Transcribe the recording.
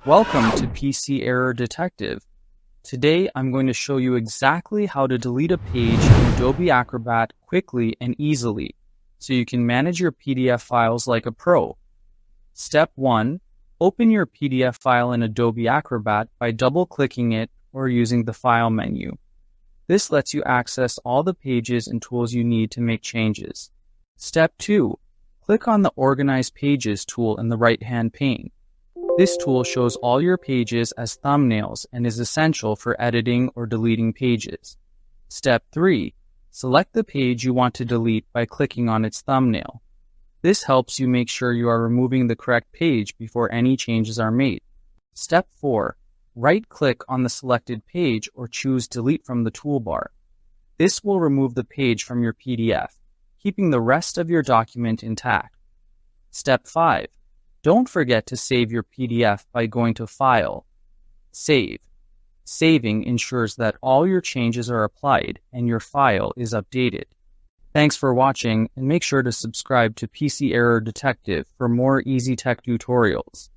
Welcome to PC Error Detective. Today I'm going to show you exactly how to delete a page in Adobe Acrobat quickly and easily, so you can manage your PDF files like a pro. Step 1. Open your PDF file in Adobe Acrobat by double-clicking it or using the File menu. This lets you access all the pages and tools you need to make changes. Step 2. Click on the Organize Pages tool in the right-hand pane. This tool shows all your pages as thumbnails and is essential for editing or deleting pages. Step 3. Select the page you want to delete by clicking on its thumbnail. This helps you make sure you are removing the correct page before any changes are made. Step 4. Right-click on the selected page or choose Delete from the toolbar. This will remove the page from your PDF, keeping the rest of your document intact. Step 5. Don't forget to save your PDF by going to File, Save. Saving ensures that all your changes are applied and your file is updated. Thanks for watching, and make sure to subscribe to PC Error Detective for more easy tech tutorials.